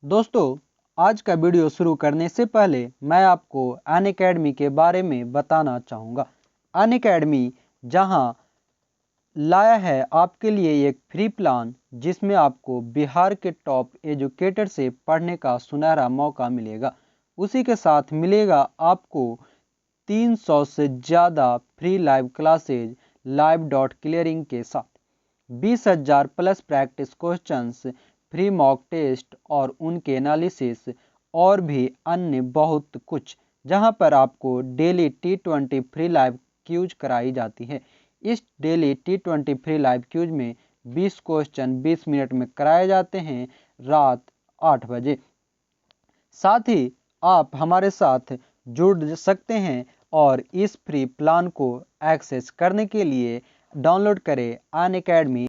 दोस्तों, आज का वीडियो शुरू करने से पहले मैं आपको अनअकैडमी के बारे में बताना चाहूँगा। अनअकैडमी जहां लाया है आपके लिए एक फ्री प्लान जिसमें आपको बिहार के टॉप एजुकेटर से पढ़ने का सुनहरा मौका मिलेगा। उसी के साथ मिलेगा आपको 300 से ज़्यादा free live classes live doubt clearing के साथ 20,000 plus practice questions, free mock test और उनके एनालिसिस और भी अन्य बहुत कुछ, जहां पर आपको daily T20 free live cues कराई जाती है। इस daily T20 free live cues में 20 क्वेश्चन 20 मिनट में कराए जाते हैं रात 8 बजे। साथ ही आप हमारे साथ जुड़ सकते हैं और इस फ्री प्लान को एक्सेस करने के लिए डाउनलोड करें अनअकैडमी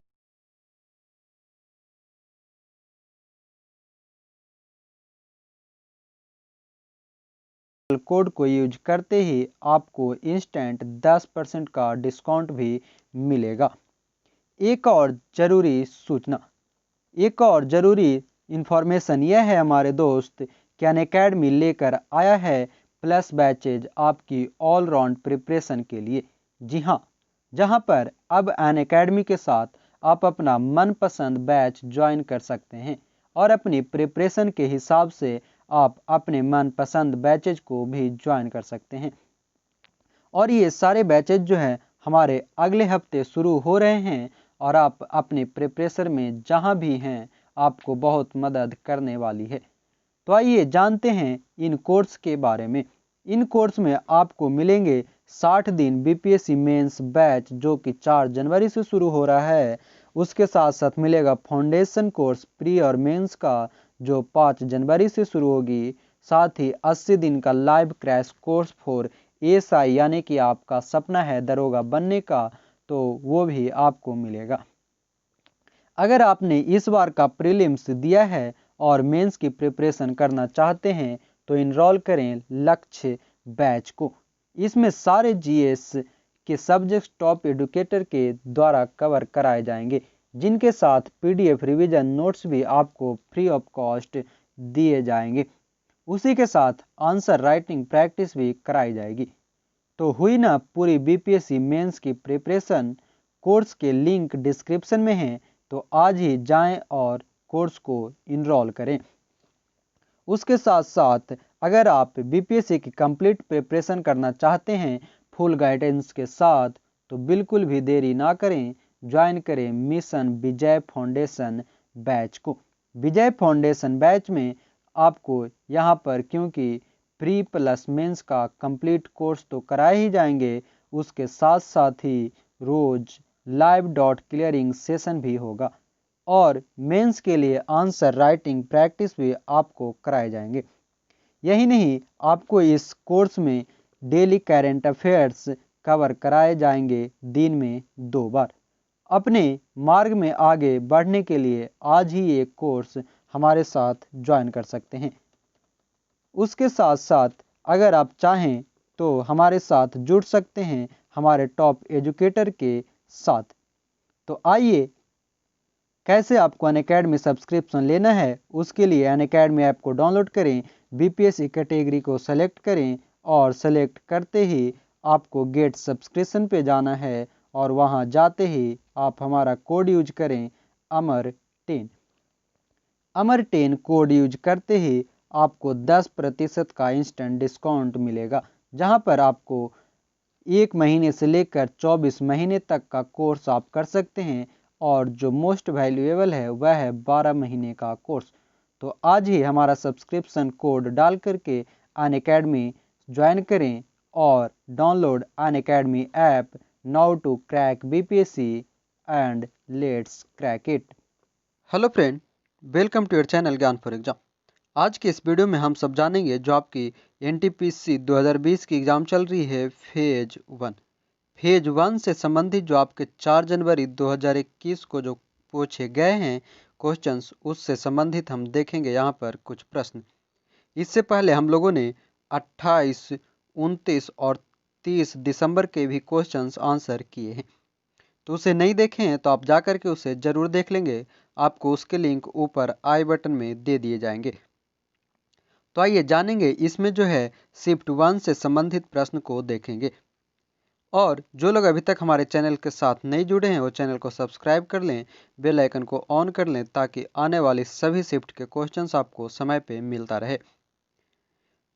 कोड को यूज करते ही आपको इंस्टेंट 10% का डिस्काउंट भी मिलेगा। एक और ज़रूरी इंफॉर्मेशन यह है हमारे दोस्त कि अनअकैडमी लेकर आया है प्लस बैचेज आपकी ऑलराउंड प्रिपरेशन के लिए। जी हाँ, जहां पर अब अनअकैडमी के साथ आप अपना मनपसंद बैच ज्वाइन कर सकते हैं और अपनी प्रिपरेशन के हिसाब से आप अपने मनपसंद बैचेज को भी ज्वाइन कर सकते हैं। और ये सारे बैचेज जो हैं हमारे अगले हफ्ते शुरू हो रहे हैं और आप अपने प्रिपरेशन में जहां भी हैं आपको बहुत मदद करने वाली है। तो आइए जानते हैं इन कोर्स के बारे में। इन कोर्स में आपको मिलेंगे 60 दिन बीपीएससी मेंस बैच जो कि 4 जनवरी से शुरू हो रहा है। उसके साथ साथ मिलेगा फाउंडेशन कोर्स प्री और मेंस का जो 5 जनवरी से शुरू होगी। साथ ही 80 दिन का live crash course for ASI यानी कि आपका सपना है दरोगा बनने का, तो वो भी आपको मिलेगा। अगर आपने इस बार का प्रीलिम्स दिया है और मेंस की प्रिपरेशन करना चाहते हैं तो इनरोल करें लक्ष्य बैच को। इसमें सारे जीएस के सब्जेक्ट टॉप एडुकेटर के द्वारा कवर कराए जाएंगे, जिनके साथ पीडीएफ रिवीजन नोट्स भी आपको फ्री ऑफ कॉस्ट दिए जाएंगे। उसी के साथ आंसर राइटिंग प्रैक्टिस भी कराई जाएगी। तो हुई ना पूरी बीपीएससी मेंस की प्रिपरेशन। कोर्स के लिंक डिस्क्रिप्शन में है, तो आज ही जाएं और कोर्स को इनरोल करें। उसके साथ साथ अगर आप बीपीएससी की कंप्लीट प्रिपरेशन करना चाहते हैं फुल गाइडेंस के साथ, तो बिल्कुल भी देरी ना करें, ज्वाइन करें मिशन विजय फाउंडेशन बैच को। विजय फाउंडेशन बैच में आपको यहाँ पर क्योंकि प्री प्लस मेंस का कंप्लीट कोर्स तो कराए ही जाएंगे, उसके साथ साथ ही रोज लाइव डॉट क्लियरिंग सेशन भी होगा और मेंस के लिए आंसर राइटिंग प्रैक्टिस भी आपको कराए जाएंगे। यही नहीं, आपको इस कोर्स में डेली करंट अफेयर्स कवर कराए जाएंगे दिन में 2 बार। अपने मार्ग में आगे बढ़ने के लिए आज ही एक कोर्स हमारे साथ ज्वाइन कर सकते हैं। उसके साथ साथ अगर आप चाहें तो हमारे साथ जुड़ सकते हैं हमारे टॉप एजुकेटर के साथ। तो आइए, कैसे आपको अनअकैडमी सब्सक्रिप्शन लेना है उसके लिए अनअकैडमी ऐप को डाउनलोड करें, बीपीएससी कैटेगरी को सेलेक्ट करें और सेलेक्ट करते ही आपको गेट सब्सक्रिप्शन पे जाना है और वहां जाते ही आप हमारा कोड यूज करें अमर10। अमर10 कोड यूज करते ही आपको 10% का इंस्टेंट डिस्काउंट मिलेगा, जहां पर आपको 1 महीने से लेकर 24 महीने तक का कोर्स आप कर सकते हैं और जो मोस्ट वैल्यूएबल है वह है 12 महीने का कोर्स। तो आज ही हमारा सब्सक्रिप्शन कोड डाल करके अनअकैडमी ज्वाइन करें और download Unacademy app now to crack BPSC and let's crack it. Hello friend, welcome to your channel Gyan for exam. आज के इस वीडियो में हम सब जानेंगे जो आपकी एनटीपीसी 2020 की एग्ज़ाम चल रही है फेज 1 से संबंधित जो आपके 4 जनवरी 2021 को जो पूछे गए हैं क्वेश्चंस, उससे संबंधित हम देखेंगे यहाँ पर कुछ प्रश्न। इससे पहले हम लोगों ने 28, 29 और 30 दिसंबर के भी क्वेश्चंस आंसर किए हैं। तो उसे नहीं देखे हैं तो आप जा कर के उसे ज़रूर देख लेंगे, आपको उसके लिंक ऊपर आई बटन में दे दिए जाएंगे। तो आइए जानेंगे इसमें जो है शिफ्ट 1 से संबंधित प्रश्न को देखेंगे। और जो लोग अभी तक हमारे चैनल के साथ नहीं जुड़े हैं वो चैनल को सब्सक्राइब कर लें, बेल आइकन को ऑन कर लें ताकि आने वाली सभी शिफ्ट के क्वेश्चंस आपको समय पे मिलता रहे।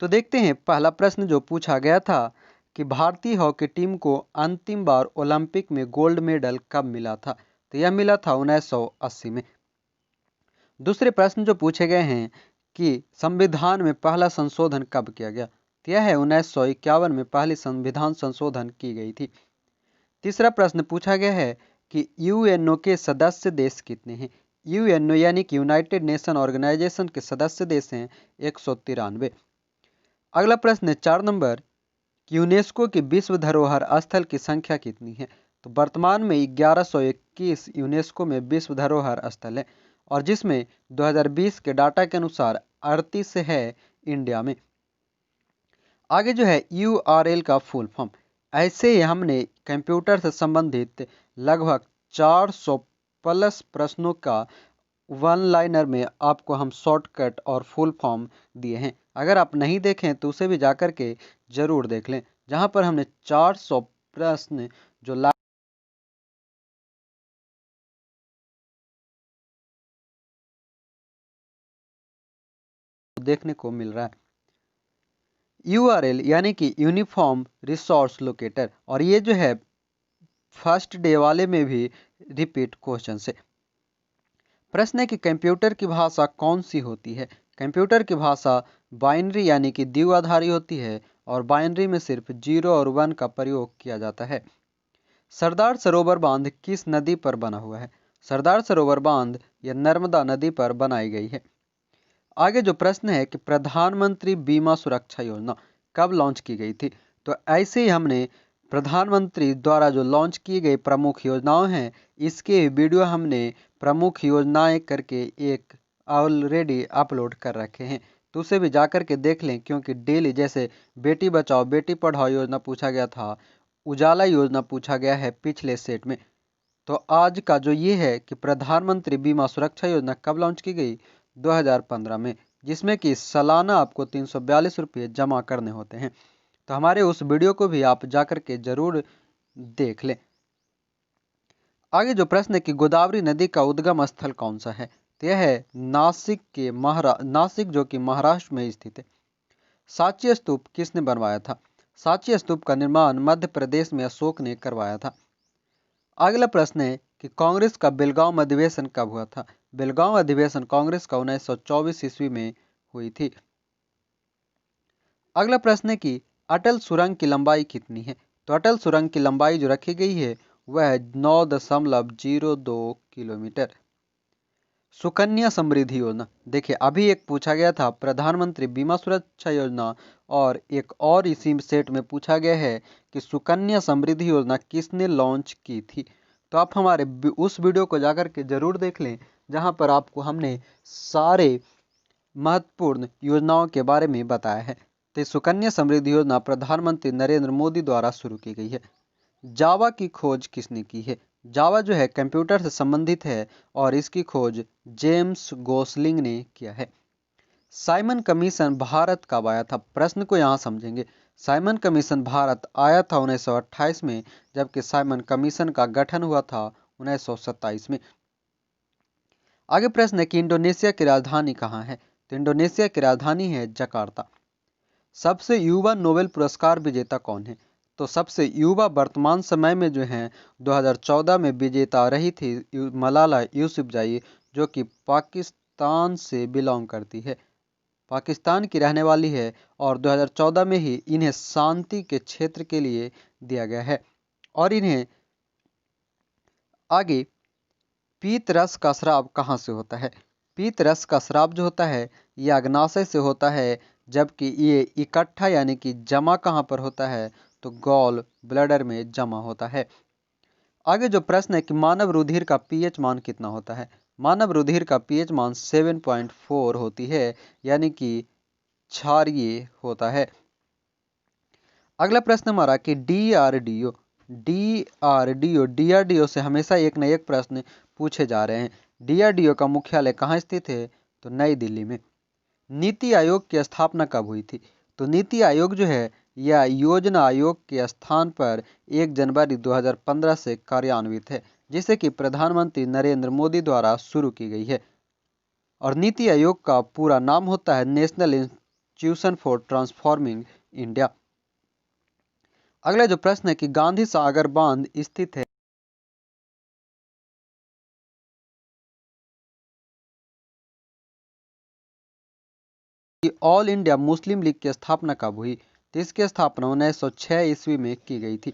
तो देखते हैं पहला प्रश्न जो पूछा गया था कि भारतीय हॉकी टीम को अंतिम बार ओलंपिक में गोल्ड मेडल कब मिला था। तो यह मिला था 1980 में। दूसरे प्रश्न जो पूछे गए हैं कि संविधान में पहला संशोधन कब किया गया। तो यह है 1951 में पहली संविधान संशोधन की गई थी। तीसरा प्रश्न पूछा गया है कि यूएनओ के सदस्य देश कितने हैं। यूएनओ यानी कि यूनाइटेड नेशन ऑर्गेनाइजेशन के सदस्य देश हैं 193। अगला प्रश्न है 4 नंबर, यूनेस्को की विश्व धरोहर स्थल की संख्या कितनी है। तो वर्तमान में 1121 यूनेस्को में विश्व धरोहर स्थल है और जिसमें 2020 के डाटा के अनुसार 38 है इंडिया में। आगे जो है URL का फुल फॉर्म, ऐसे ही हमने कंप्यूटर से संबंधित लगभग 400 प्लस प्रश्नों का वन लाइनर में आपको हम शॉर्टकट और फुल फॉर्म दिए हैं। अगर आप नहीं देखें तो उसे भी जाकर के जरूर देख लें, जहां पर हमने 400 प्रश्न जो देखने को मिल रहा है। URL यानी कि यूनिफॉर्म रिसोर्स लोकेटर, और ये जो है फर्स्ट डे वाले में भी रिपीट क्वेश्चन से। प्रश्न है कि कंप्यूटर की भाषा कौन सी होती है। कंप्यूटर की भाषा बाइनरी यानी कि द्विआधारी होती है और बाइनरी में सिर्फ 0 और 1 का प्रयोग किया जाता है। सरदार सरोवर बांध किस नदी पर बना हुआ है। सरदार सरोवर बांध यह नर्मदा नदी पर बनाई गई है। आगे जो प्रश्न है कि प्रधानमंत्री बीमा सुरक्षा योजना कब लॉन्च की गई थी। तो ऐसे ही हमने प्रधानमंत्री द्वारा जो लॉन्च की गई प्रमुख योजनाओं हैं इसके वीडियो हमने प्रमुख योजनाएं करके एक ऑलरेडी अपलोड कर रखे हैं, तो उसे भी जाकर के देख लें, क्योंकि डेली जैसे बेटी बचाओ बेटी पढ़ाओ योजना पूछा गया था, उजाला योजना पूछा गया है पिछले सेट में। तो आज का जो ये है कि प्रधानमंत्री बीमा सुरक्षा योजना कब लॉन्च की गई, 2015 में, जिसमें कि सालाना आपको 342 रुपये जमा करने होते हैं। तो हमारे उस वीडियो को भी आप जाकर के जरूर देख लें। आगे जो प्रश्न है कि गोदावरी नदी का उद्गम स्थल कौन सा है। तो यह है नासिक जो कि महाराष्ट्र में स्थित है। सांची स्तूप किसने बनवाया था। सांची स्तूप का निर्माण मध्य प्रदेश में अशोक ने करवाया था। अगला प्रश्न है कि कांग्रेस का बेलगांव अधिवेशन कब हुआ था। बेलगांव अधिवेशन कांग्रेस का 1924 ईस्वी में हुई थी। अगला प्रश्न है कि अटल सुरंग की लंबाई कितनी है। तो अटल सुरंग की लंबाई जो रखी गई है वह है 9.02 किलोमीटर। सुकन्या समृद्धि योजना, देखिए अभी एक पूछा गया था प्रधानमंत्री बीमा सुरक्षा योजना, और एक और इसी सेट में पूछा गया है कि सुकन्या समृद्धि योजना किसने लॉन्च की थी। तो आप हमारे उस वीडियो को जाकर के जरूर देख लें, जहां पर आपको हमने सारे महत्वपूर्ण योजनाओं के बारे में बताया है। तो सुकन्या समृद्धि योजना प्रधानमंत्री नरेंद्र मोदी द्वारा शुरू की गई है। जावा की खोज किसने की है। जावा जो है कंप्यूटर से संबंधित है और इसकी खोज जेम्स गोसलिंग ने किया है। साइमन कमीशन भारत कब आया था। प्रश्न को यहाँ समझेंगे। साइमन कमीशन भारत आया था 1928 में, जबकि साइमन कमीशन का गठन हुआ था 1927 में। आगे प्रश्न है कि इंडोनेशिया की राजधानी कहाँ है। तो इंडोनेशिया की राजधानी है जकार्ता। सबसे युवा नोबेल पुरस्कार विजेता कौन है। तो सबसे युवा वर्तमान समय में जो है 2014 में विजेता रही थी मलाला यूसुफजई, जो कि पाकिस्तान से बिलोंग करती है, पाकिस्तान की रहने वाली है, और 2014 में ही इन्हें शांति के क्षेत्र के लिए दिया गया है। और इन्हें आगे पीत रस का श्राप कहाँ से होता है। पीत रस का श्राप जो होता है ये अग्नाशय से होता है, जबकि ये इकट्ठा यानी कि जमा कहाँ पर होता है, तो गॉल ब्लैडर में जमा होता है। आगे जो प्रश्न है कि मानव रुधिर का पीएच मान कितना होता है। मानव रुधिर का पीएच मान 7.4 होती है, यानी कि क्षारीय होता है। अगला प्रश्न हमारा कि DRDO डीआरडीओ से हमेशा एक न एक प्रश्न पूछे जा रहे हैं। डीआरडीओ का मुख्यालय कहाँ स्थित है? तो नई दिल्ली में। नीति आयोग की स्थापना कब हुई थी? तो नीति आयोग जो है यह योजना आयोग के स्थान पर 1 जनवरी 2015 से कार्यान्वित है, जिसे कि प्रधानमंत्री नरेंद्र मोदी द्वारा शुरू की गई है। और नीति आयोग का पूरा नाम होता है national institution for transforming India. अगला जो प्रश्न है कि गांधी सागर बांध स्थित है कि ऑल इंडिया मुस्लिम लीग की स्थापना कब हुई? तो इसकी स्थापना 1906 ईस्वी में की गई थी।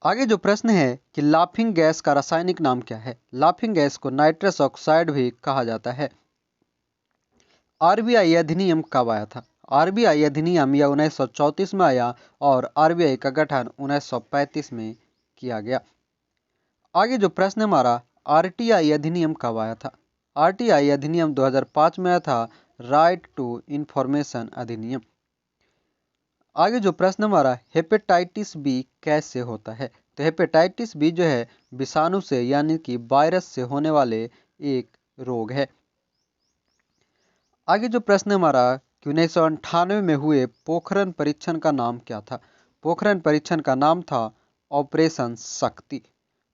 आगे जो प्रश्न है कि लाफिंग गैस का रासायनिक नाम क्या है? लाफिंग गैस को नाइट्रस ऑक्साइड भी कहा जाता है। आरबीआई अधिनियम कब आया था? आरबीआई अधिनियम यह 1934 में आया और आरबीआई का गठन 1935 में किया गया। आगे जो प्रश्न हमारा आरटीआई अधिनियम कब आया था? आरटीआई अधिनियम 2005 में आया था, राइट टू इंफॉर्मेशन अधिनियम। आगे जो प्रश्न हमारा हेपेटाइटिस बी कैसे होता है? तो हेपेटाइटिस बी जो है विषाणु से यानी कि वायरस से होने वाले एक रोग है। आगे जो प्रश्न हमारा कि 1998 में हुए पोखरण परीक्षण का नाम क्या था? पोखरण परीक्षण का नाम था ऑपरेशन शक्ति।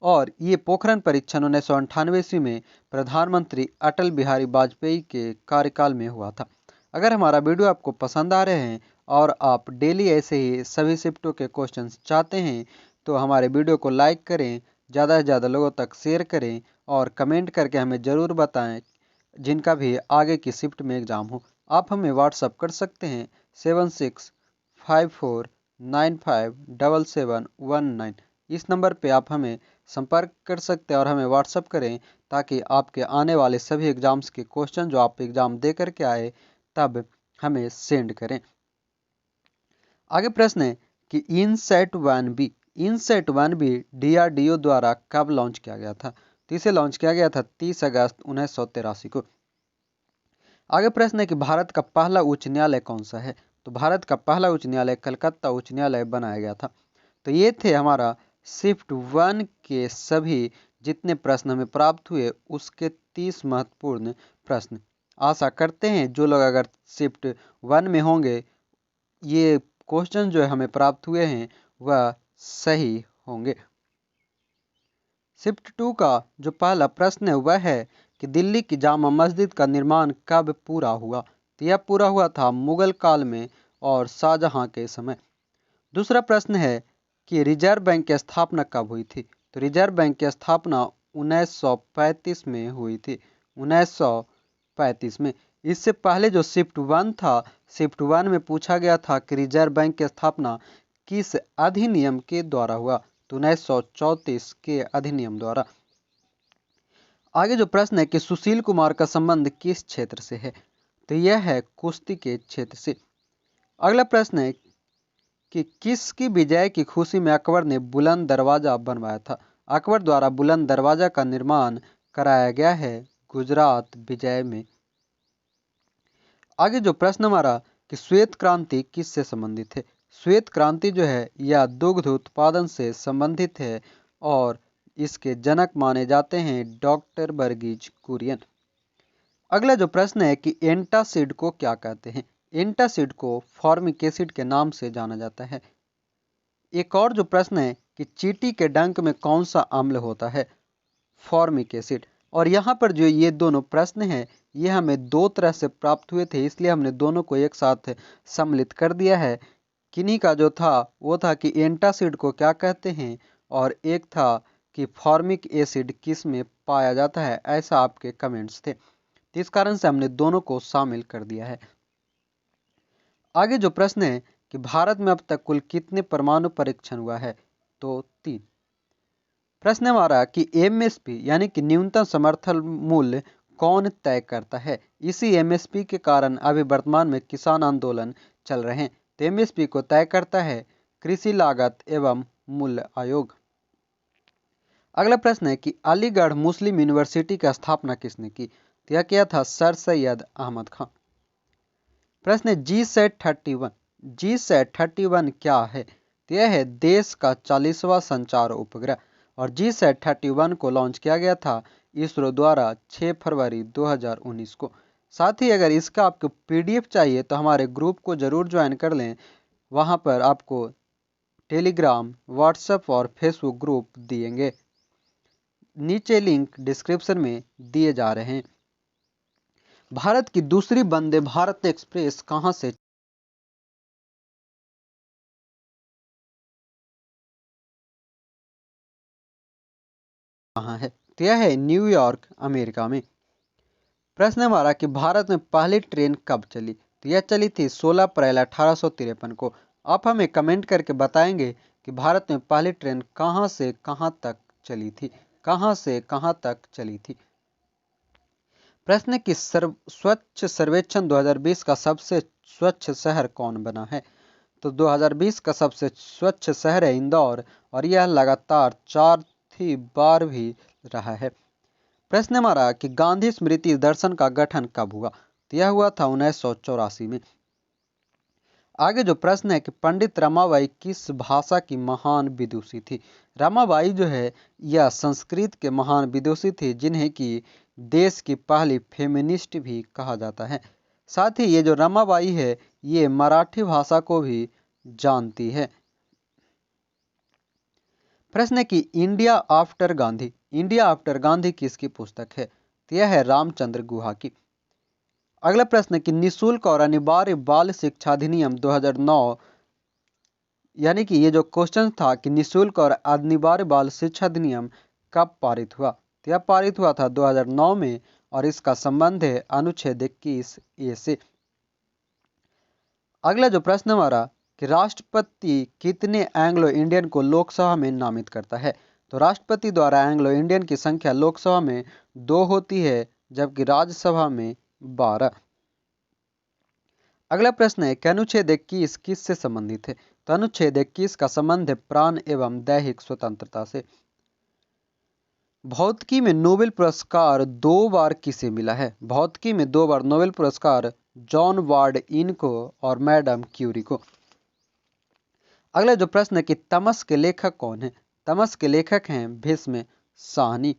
और ये पोखरण परीक्षण 1998 ईस्वी में प्रधानमंत्री अटल बिहारी वाजपेयी के कार्यकाल में हुआ था। अगर हमारा वीडियो आपको पसंद आ रहे हैं और आप डेली ऐसे ही सभी शिफ्टों के क्वेश्चंस चाहते हैं तो हमारे वीडियो को लाइक करें, ज़्यादा से ज़्यादा लोगों तक शेयर करें और कमेंट करके हमें ज़रूर बताएं जिनका भी आगे की शिफ्ट में एग्ज़ाम हो। आप हमें व्हाट्सअप कर सकते हैं 7654957719। इस नंबर पे आप हमें संपर्क कर सकते हैं और हमें व्हाट्सअप करें ताकि आपके आने वाले सभी एग्ज़ाम्स के क्वेश्चन जो आप एग्ज़ाम दे करके आए तब हमें सेंड करें। आगे प्रश्न है कि इनसेट 1B डीआरडीओ द्वारा कब लॉन्च किया गया था? तो इसे लॉन्च किया गया था 30 अगस्त 1983 को। आगे प्रश्न है कि भारत का पहला उच्च न्यायालय कौन सा है? तो भारत का पहला उच्च न्यायालय कलकत्ता उच्च न्यायालय बनाया गया था। तो ये थे हमारा शिफ्ट 1 के सभी जितने प्रश्न हमें प्राप्त हुए उसके 30 महत्वपूर्ण प्रश्न। आशा करते हैं जो लोग अगर शिफ्ट 1 में होंगे ये क्वेश्चन जो हमें प्राप्त हुए हैं वह सही होंगे। शिफ्ट 2 का जो पहला प्रश्न है वह है कि दिल्ली की जामा मस्जिद का निर्माण कब पूरा हुआ? तो यह पूरा हुआ था मुगल काल में और शाहजहां के समय। दूसरा प्रश्न है कि रिजर्व बैंक की स्थापना कब हुई थी? तो रिजर्व बैंक की स्थापना 1935 में हुई थी, 1935 में। इससे पहले जो शिफ्ट 1 था, शिफ्ट 1 में पूछा गया था कि रिजर्व बैंक की स्थापना किस अधिनियम के द्वारा हुआ? तो 1934 के अधिनियम द्वारा। आगे जो प्रश्न है कि सुशील कुमार का संबंध किस क्षेत्र से है? तो यह है कुश्ती के क्षेत्र से। अगला प्रश्न है कि किसकी विजय की खुशी में अकबर ने बुलंद दरवाजा बनवाया था? अकबर द्वारा बुलंद दरवाजा का निर्माण कराया गया है गुजरात विजय में। आगे जो प्रश्न हमारा कि श्वेत क्रांति किससे संबंधित है? श्वेत क्रांति जो है यह दुग्ध उत्पादन से संबंधित है और इसके जनक माने जाते हैं डॉक्टर वर्गीज कुरियन। अगला जो प्रश्न है कि एंटासिड को क्या कहते हैं? एंटासिड को फॉर्मिक एसिड के नाम से जाना जाता है। एक और जो प्रश्न है कि चींटी के डंक में कौन सा अम्ल होता है? Formic acid. और यहाँ पर जो ये दोनों प्रश्न हैं ये हमें दो तरह से प्राप्त हुए थे, इसलिए हमने दोनों को एक साथ सम्मिलित कर दिया है। किन्हीं का जो था वो था कि एंटासिड को क्या कहते हैं और एक था कि फॉर्मिक एसिड किस में पाया जाता है, ऐसा आपके कमेंट्स थे। तो इस कारण से हमने दोनों को शामिल कर दिया है। आगे जो प्रश्न है कि भारत में अब तक कुल कितने परमाणु परीक्षण हुआ है? तो 3। प्रश्न हमारा कि एमएसपी यानी कि न्यूनतम समर्थन मूल्य कौन तय करता है? इसी एमएसपी के कारण अभी वर्तमान में किसान आंदोलन चल रहे हैं। तो एमएसपी को तय करता है कृषि लागत एवं मूल्य आयोग। अगला प्रश्न है कि अलीगढ़ मुस्लिम यूनिवर्सिटी की स्थापना किसने की? तो यह किया था सर सैयद अहमद खान। प्रश्न है जी सेट 31 क्या है? तो यह है देश का 40वां संचार उपग्रह और GSAT-31 को लॉन्च किया गया था इसरो द्वारा 6 फरवरी 2019 को। साथ ही अगर इसका आपको PDF चाहिए तो हमारे ग्रुप को ज़रूर ज्वाइन कर लें। वहाँ पर आपको टेलीग्राम, व्हाट्सएप और फेसबुक ग्रुप दिएंगे, नीचे लिंक डिस्क्रिप्शन में दिए जा रहे हैं। भारत की दूसरी वंदे भारत एक्सप्रेस कहाँ से कहाँ है? तो यह है न्यूयॉर्क, अमेरिका में। प्रश्न हमारा कि भारत में पहली ट्रेन कब चली? तो यह चली थी 16 अप्रैल 1853 को। आप हमें कमेंट करके बताएंगे कि भारत में पहली ट्रेन कहाँ से कहाँ तक चली थी, कहाँ से कहाँ तक चली थी। प्रश्न कि स्वच्छ सर्वेक्षण 2020 का सबसे स्वच्छ शहर कौन बना है? तो 2020 का सबसे स्वच्छ शहर है इंदौर और यह लगातार 4थी बार भी रहा है। प्रश्न हमारा कि गांधी स्मृति दर्शन का गठन कब हुआ? तो यह हुआ था 1984 में। आगे जो प्रश्न है कि पंडित रमाबाई किस भाषा की महान विदुषी थी? रमाबाई जो है यह संस्कृत के महान विदुषी थी, जिन्हें कि देश की पहली फेमिनिस्ट भी कहा जाता है। साथ ही ये जो रमाबाई है ये मराठी भाषा को भी जानती है। प्रश्न है कि India after Gandhi, India after Gandhi किसकी पुस्तक है? तो यह है रामचंद्र गुहा की। अगला प्रश्न है कि निःशुल्क और अनिवार्य बाल शिक्षा अधिनियम 2009, यानी कि ये जो क्वेश्चन था कि निःशुल्क और अनिवार्य बाल शिक्षा अधिनियम कब पारित हुआ? तो यह पारित हुआ था 2009 में और इसका संबंध है अनुच्छेद 21A से। अगला जो प्रश्न हमारा कि राष्ट्रपति कितने एंग्लो इंडियन को लोकसभा में नामित करता है? तो राष्ट्रपति द्वारा एंग्लो इंडियन की संख्या लोकसभा में 2 होती है, जबकि राज्यसभा में 12। अगला प्रश्न है कि अनुच्छेद 21 किससे संबंधित है? तो अनुच्छेद 21 का संबंध है प्राण एवं दैहिक स्वतंत्रता से। भौतिकी में नोबेल पुरस्कार 2 बार किसे मिला है? भौतिकी में 2 बार नोबेल पुरस्कार जॉन वार्ड इन को और मैडम क्यूरी को। अगला जो प्रश्न है कि तमस के लेखक कौन है? तमस के लेखक हैं भीष्म साहनी।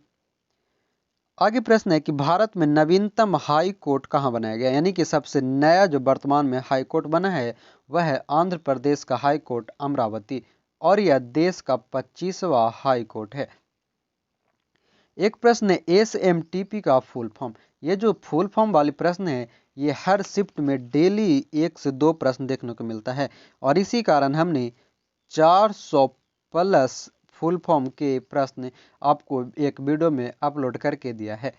आगे प्रश्न है कि भारत में नवीनतम हाई कोर्ट कहाँ बनाया गया, यानी कि सबसे नया जो वर्तमान में हाई कोर्ट बना है वह है आंध्र प्रदेश का हाई कोर्ट अमरावती और यह देश का 25वां हाई कोर्ट है। एक प्रश्न है SMTP का फुल फॉर्म। ये जो फुल फॉर्म वाले प्रश्न है ये हर शिफ्ट में डेली 1 से 2 प्रश्न देखने को मिलता है और इसी कारण हमने 400 प्लस फुल फॉर्म के प्रश्न आपको एक वीडियो में अपलोड करके दिया है,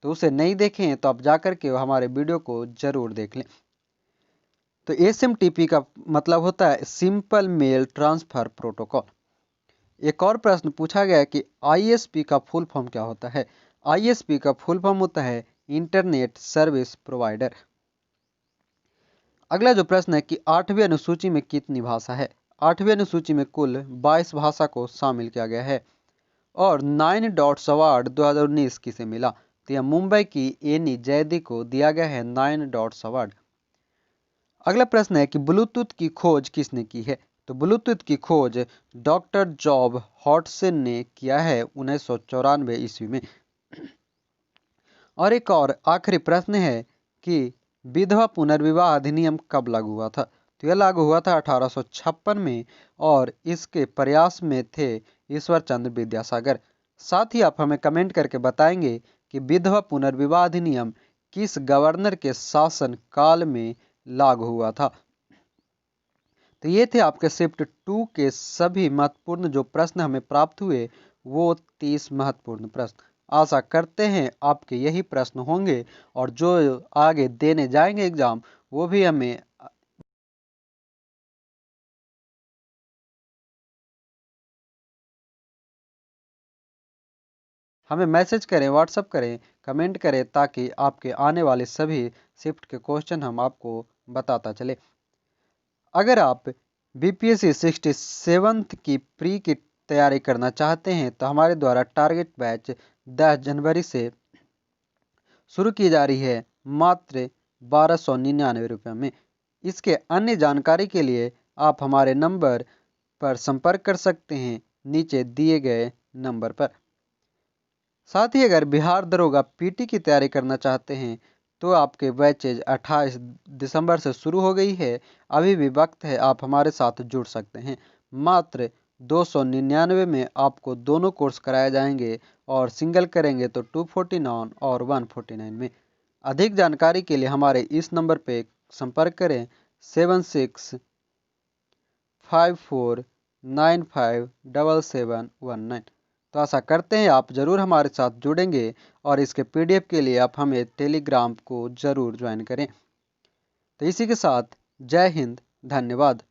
तो उसे नहीं देखें तो आप जाकर के हमारे वीडियो को जरूर देख लें। तो SMTP का मतलब होता है सिंपल मेल ट्रांसफर प्रोटोकॉल। एक और प्रश्न पूछा गया कि ISP का फुल फॉर्म क्या होता है? ISP का फुल फॉर्म होता है इंटरनेट सर्विस प्रोवाइडर। अगला जो प्रश्न है कि 8वीं अनुसूची में कितनी भाषा है? 8वीं अनुसूची में कुल 22 भाषा को शामिल किया गया है। और 9 डॉट्स अवार्ड 2019 किसे मिला? तो यह मुंबई की एनी जैदी को दिया गया है 9 डॉट्स अवार्ड। अगला प्रश्न है कि ब्लूटूथ की खोज किसने की है? तो ब्लूटूथ की खोज डॉक्टर जॉब हॉटसन ने किया है 1994 ईस्वी में। और एक और आखिरी प्रश्न है कि विधवा पुनर्विवाह अधिनियम कब लागू हुआ था? तो यह लागू हुआ था 1856 में और इसके प्रयास में थे ईश्वर चंद्र विद्यासागर। साथ ही आप हमें कमेंट करके बताएंगे कि विधवा पुनर्विवाह अधिनियम किस गवर्नर के शासन काल में लागू हुआ था। तो ये थे आपके शिफ्ट 2 के सभी महत्वपूर्ण जो प्रश्न हमें प्राप्त हुए, वो 30 महत्वपूर्ण प्रश्न। आशा करते हैं आपके यही प्रश्न होंगे और जो आगे देने जाएंगे एग्जाम वो भी हमें मैसेज करें, व्हाट्सअप करें, कमेंट करें ताकि आपके आने वाले सभी शिफ्ट के क्वेश्चन हम आपको बताता चले। अगर आप BPSC 67th की प्री की तैयारी करना चाहते हैं तो हमारे द्वारा टारगेट बैच 10 जनवरी से शुरू की जा रही है मात्र 1299 रुपये में। इसके अन्य जानकारी के लिए आप हमारे नंबर पर संपर्क कर सकते हैं नीचे दिए गए नंबर पर। साथ ही अगर बिहार दरोगा पीटी की तैयारी करना चाहते हैं तो आपके बैचेज 28 दिसंबर से शुरू हो गई है। अभी भी वक्त है, आप हमारे साथ जुड़ सकते हैं। मात्र 299 में आपको दोनों कोर्स कराए जाएंगे और सिंगल करेंगे तो 249 और 149 में। अधिक जानकारी के लिए हमारे इस नंबर पे संपर्क करें 7654957719। तो आशा करते हैं आप ज़रूर हमारे साथ जुड़ेंगे और इसके पीडीएफ के लिए आप हमें टेलीग्राम को ज़रूर ज्वाइन करें। तो इसी के साथ जय हिंद, धन्यवाद।